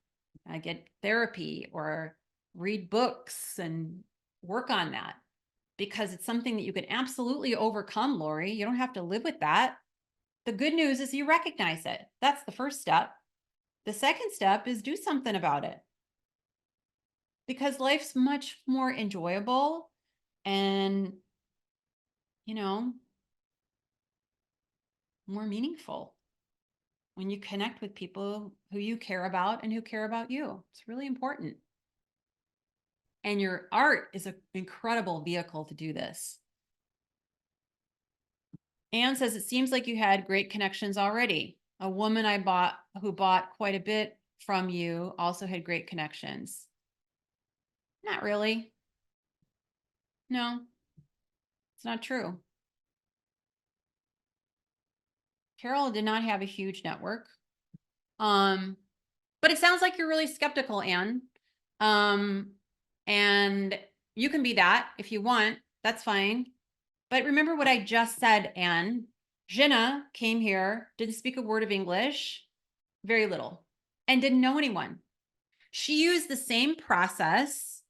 I get therapy or read books and work on that, because it's something that you can absolutely overcome, Lori. You don't have to live with that. The good news is you recognize it. That's the first step. The second step is do something about it, because life's much more enjoyable and, you know, more meaningful when you connect with people who you care about and who care about you. It's really important. And your art is an incredible vehicle to do this. Anne says, it seems like you had great connections already. A woman who bought quite a bit from you also had great connections. Not really. No, it's not true. Carol did not have a huge network. But it sounds like you're really skeptical, Anne. And you can be that if you want, that's fine. But remember what I just said, Anne. Jenna came here, didn't speak a word of English, very little, and didn't know anyone. She used the same process.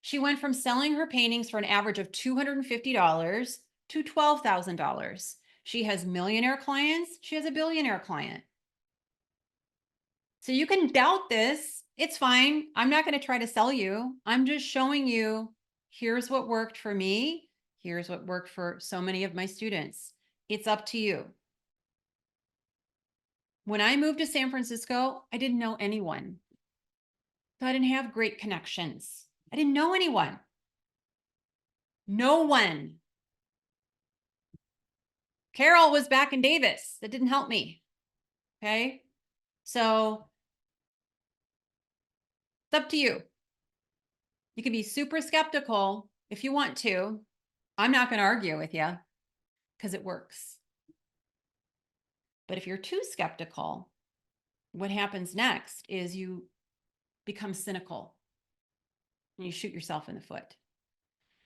She went from selling her paintings for an average of $250 to $12,000. She has millionaire clients. She has a billionaire client. So you can doubt this. It's fine. I'm not going to try to sell you. I'm just showing you, here's what worked for me. Here's what worked for so many of my students. It's up to you. When I moved to San Francisco, I didn't know anyone. So I didn't have great connections. I didn't know anyone. No one. Carol was back in Davis. That didn't help me. Okay. So it's up to you. You can be super skeptical if you want to. I'm not going to argue with you because it works. But if you're too skeptical, what happens next is you become cynical and you shoot yourself in the foot.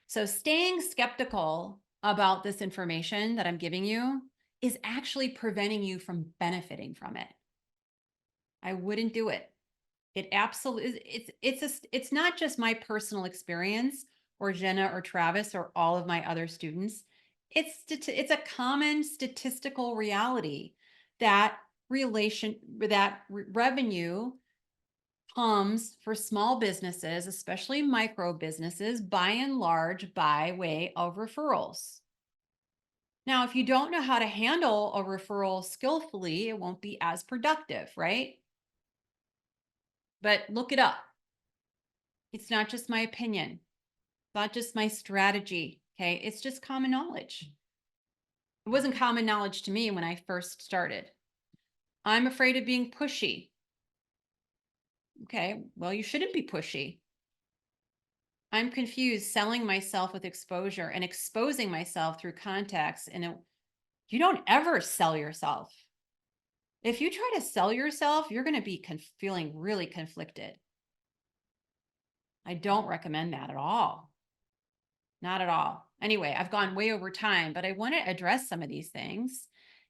So staying skeptical about this information that I'm giving you is actually preventing you from benefiting from it. I wouldn't do it. It absolutely it's not just my personal experience or Jenna or Travis or all of my other students. It's a common statistical reality that revenue comes for small businesses, especially micro businesses, by and large by way of referrals. Now, if you don't know how to handle a referral skillfully, it won't be as productive, right? But look it up. It's not just my opinion. It's not just my strategy. Okay. It's just common knowledge. It wasn't common knowledge to me when I first started. I'm afraid of being pushy. Okay. Well, you shouldn't be pushy. I'm confused selling myself with exposure and exposing myself through contacts. And you don't ever sell yourself. If you try to sell yourself, you're going to be feeling really conflicted. I don't recommend that at all. Not at all. Anyway, I've gone way over time, but I want to address some of these things.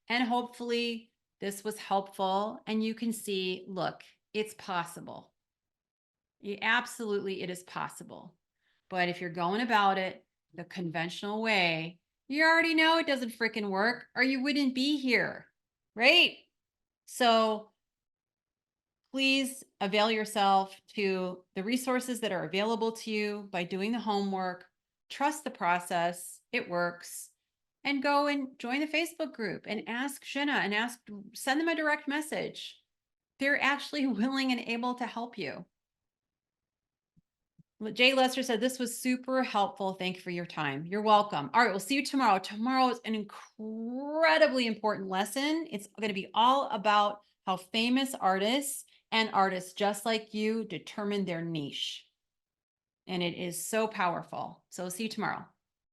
And hopefully this was helpful. And you can see, look, it's possible. Absolutely, it is possible. But if you're going about it the conventional way, you already know it doesn't freaking work or you wouldn't be here, right? So please avail yourself to the resources that are available to you by doing the homework. Trust the process. It works. And go and join the Facebook group and ask Jenna and send them a direct message. They're actually willing and able to help you. Jay Lester said this was super helpful. Thank you for your time. You're welcome. All right, we'll see you tomorrow. Tomorrow is an incredibly important lesson. It's going to be all about how famous artists and artists just like you determine their niche. And it is so powerful. So see you tomorrow.